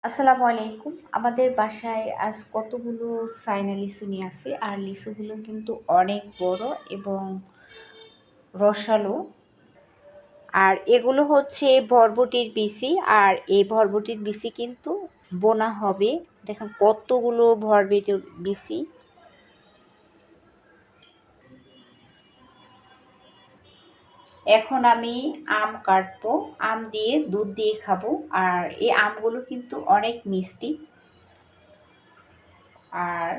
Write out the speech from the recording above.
আসসালামু আলাইকুম। আমাদের বাসায় আজ কতগুলো চায়না লিচু নিয়ে আসি, আর লিচুগুলো কিন্তু অনেক বড় এবং রসালো। আর এগুলো হচ্ছে বরবটির বিচি, আর এই বরবটির বিচি কিন্তু বোনা হবে। দেখেন কতগুলো বরবটির বিচি। এখন আমি আম কাটবো, আম দিয়ে দুধ দিয়ে খাবো। আর এই আমগুলো কিন্তু অনেক মিষ্টি। আর